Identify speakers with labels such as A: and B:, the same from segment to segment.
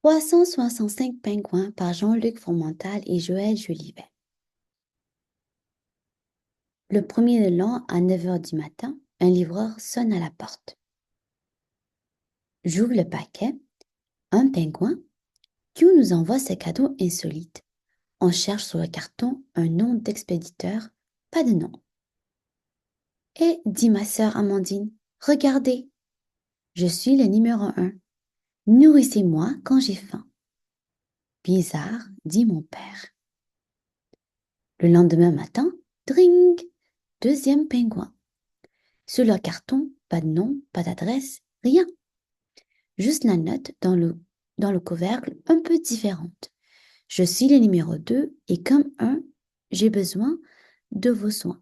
A: 365 pingouins par Jean-Luc Fromental et Joël Jolivet. Le premier de l'an, à 9 heures du matin, un livreur sonne à la porte. J'ouvre le paquet. Un pingouin. Qui nous envoie ce cadeau insolite. On cherche sur le carton un nom d'expéditeur. Pas de nom. Et dit ma sœur Amandine, regardez, je suis le numéro 1. Nourrissez-moi quand j'ai faim. Bizarre, dit mon père. Le lendemain matin, dring, deuxième pingouin. Sur leur carton, pas de nom, pas d'adresse, rien. Juste la note dans le couvercle un peu différente. Je suis le numéro 2 et comme un, j'ai besoin de vos soins.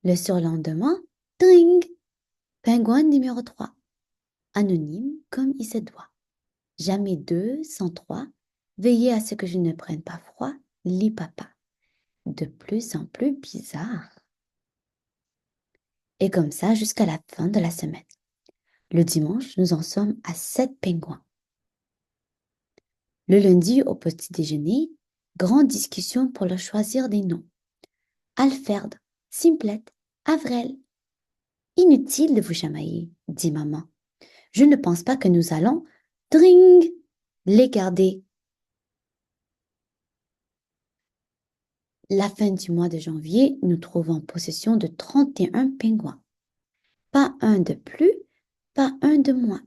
A: Le surlendemain, dring, pingouin numéro 3. Anonyme comme il se doit. Jamais 2 sans 3. Veillez à ce que je ne prenne pas froid, lit papa. De plus en plus bizarre. Et comme ça jusqu'à la fin de la semaine. Le dimanche, nous en sommes à 7 pingouins. Le lundi, au petit déjeuner, grande discussion pour leur choisir des noms. Alfred, Simplette, Avrel. Inutile de vous chamailler, dit maman. Je ne pense pas que nous allons, dring, les garder. La fin du mois de janvier, nous trouvons en possession de 31 pingouins. Pas un de plus, pas un de moins.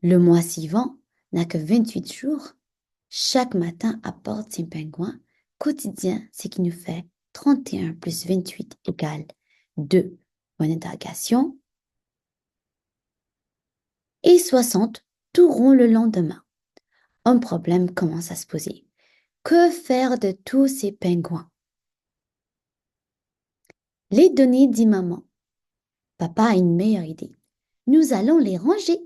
A: Le mois suivant n'a que 28 jours. Chaque matin apporte ses pingouins quotidien, ce qui nous fait 31 plus 28 égale 2. Point d'interrogation. Et 60 tout rond le lendemain. Un problème commence à se poser. Que faire de tous ces pingouins? Les donner, dit maman. Papa a une meilleure idée. Nous allons les ranger.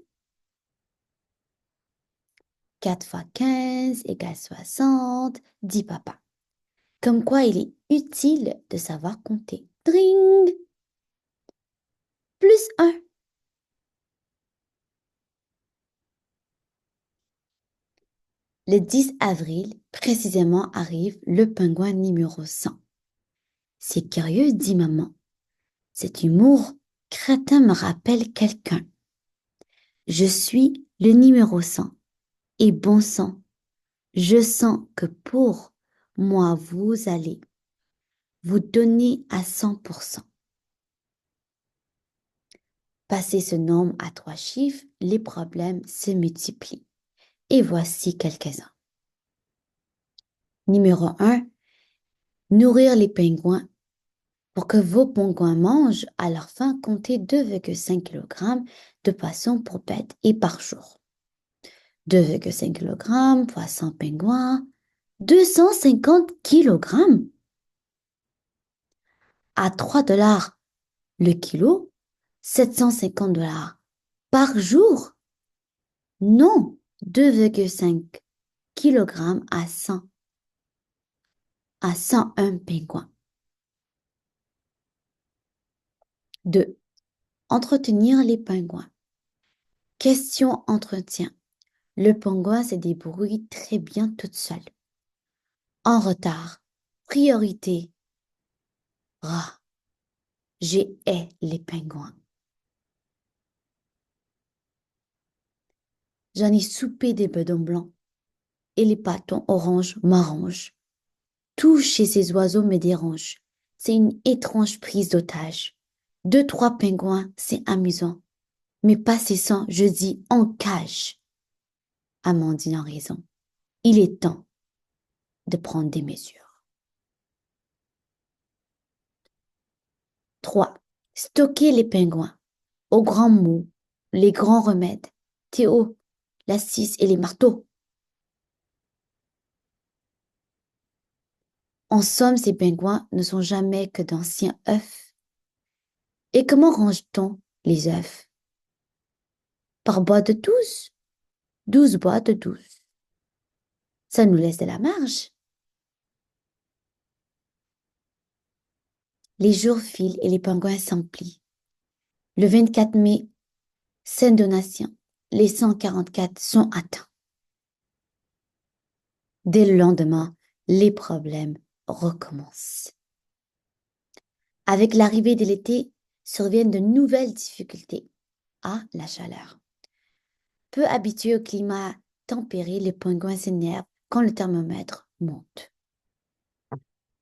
A: 4 fois 15 égale 60, dit papa. Comme quoi il est utile de savoir compter. Dring! Plus 1. Le 10 avril, précisément, arrive le pingouin numéro 100. C'est curieux, dit maman. Cet humour crétin me rappelle quelqu'un. Je suis le numéro 100. Et bon sang, je sens que pour moi, vous allez vous donner à 100%. Passé ce nombre à 3 chiffres, les problèmes se multiplient. Et voici quelques-uns. Numéro 1, nourrir les pingouins. Pour que vos pingouins mangent, à leur faim, comptez 2,5 kg de poisson pour bête et par jour. 2,5 kg fois 100 pingouins, 250 kg. À 3 dollars le kilo, 750 dollars par jour. Non, 2,5 kg à 101 pingouins. 2. Entretenir les pingouins. Question entretien. Le pingouin se débrouille très bien toute seule. En retard. Priorité. Ah, j'ai hais les pingouins. J'en ai soupé des bedons blancs et les pâtons orange m'arrangent. Tout chez ces oiseaux me dérange. C'est une étrange prise d'otage. 2, 3 pingouins, c'est amusant. Mais pas ces 100, je dis en cage. Amandine a raison. Il est temps de prendre des mesures. 3. Stocker les pingouins. Aux grands mots, les grands remèdes. Théo, la scie et les marteaux. En somme, ces pingouins ne sont jamais que d'anciens œufs. Et comment range-t-on les œufs? Par boîte de 12? 12 boîtes de 12. Ça nous laisse de la marge. Les jours filent et les pingouins s'emplissent. Le 24 mai, Sainte Donatien. les 144 sont atteints. Dès le lendemain, les problèmes recommencent. Avec l'arrivée de l'été, surviennent de nouvelles difficultés. A. La chaleur. Peu habitués au climat tempéré, les pingouins s'énervent quand le thermomètre monte.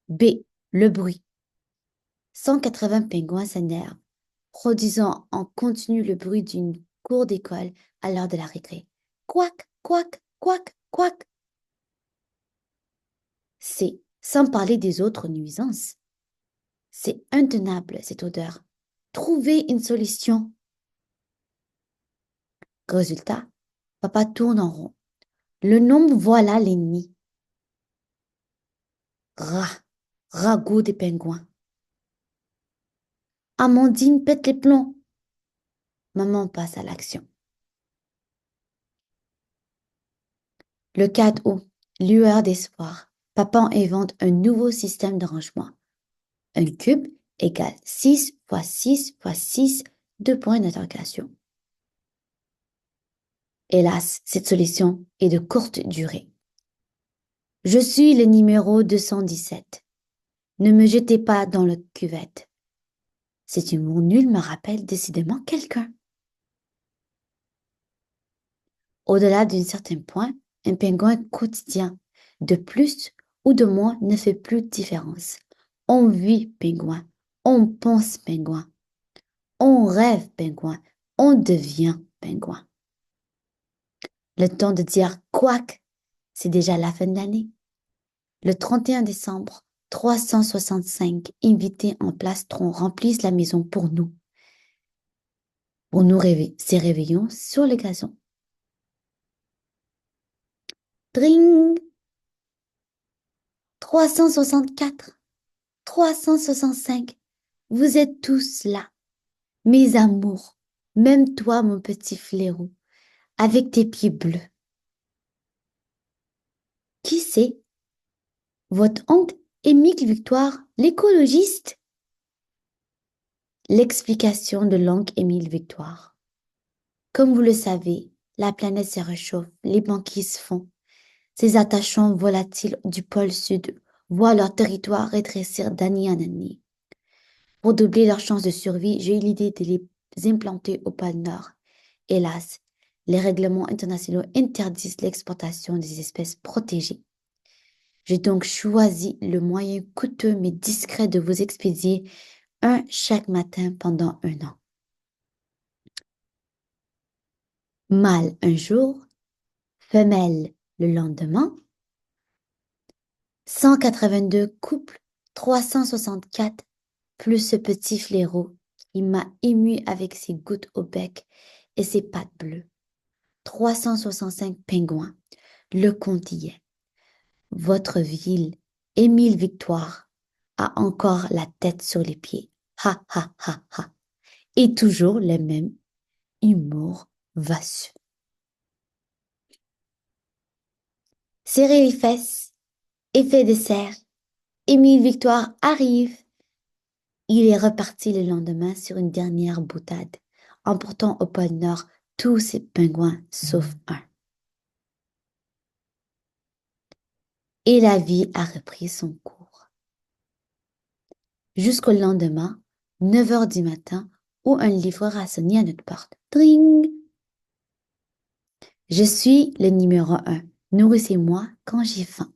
A: B. Le bruit. 180 pingouins s'énervent, produisant en continu le bruit d'une cour d'école à l'heure de la récré. Quack, quack, quack, quack. C. Sans parler des autres nuisances. C'est intenable, cette odeur. Trouvez une solution. Résultat, papa tourne en rond. Le nombre voilà l'ennemi. Ragoût des pingouins. Amandine pète les plombs. Maman passe à l'action. Le 4 août, lueur d'espoir. Papa invente un nouveau système de rangement. Un cube égale 6 fois 6 fois 6, 2 points d'interrogation. Hélas, cette solution est de courte durée. Je suis le numéro 217. Ne me jetez pas dans le cuvette. Cet humour nul me rappelle décidément quelqu'un. Au-delà d'un certain point, un pingouin quotidien, de plus ou de moins, ne fait plus de différence. On vit pingouin, on pense pingouin, on rêve pingouin, on devient pingouin. Le temps de dire quack, c'est déjà la fin de l'année. Le 31 décembre, 365 invités en plastron remplissent la maison pour nous ces réveillons sur le gazon. Dring! 364, 365, vous êtes tous là, mes amours, même toi, mon petit flairon, avec tes pieds bleus. Qui c'est? Votre oncle Émile Victoire, l'écologiste? L'explication de l'oncle Émile Victoire. Comme vous le savez, la planète se réchauffe, les banquises fondent. Ces attachants volatiles du pôle sud voient leur territoire rétrécir d'année en année. Pour doubler leurs chances de survie, j'ai eu l'idée de les implanter au pôle Nord. Hélas, les règlements internationaux interdisent l'exportation des espèces protégées. J'ai donc choisi le moyen coûteux mais discret de vous expédier un chaque matin pendant 1 an. Mâle un jour, femelle le lendemain, 182 couples, 364, plus ce petit flaireau qui m'a ému avec ses gouttes au bec et ses pattes bleues. 365 pingouins, le compte y est. Votre ville, Émile Victoire, a encore la tête sur les pieds. Ha ha ha ha. Et toujours le même humour vasseux. Serrez les fesses, effet de serre. Émile Victoire arrive. Il est reparti le lendemain sur une dernière boutade, emportant au pôle Nord tous ses pingouins sauf un. Et la vie a repris son cours. Jusqu'au lendemain, 9 heures du matin, où un livreur a sonné à notre porte. Dring! Je suis le numéro 1. Nourrissez-moi quand j'ai faim.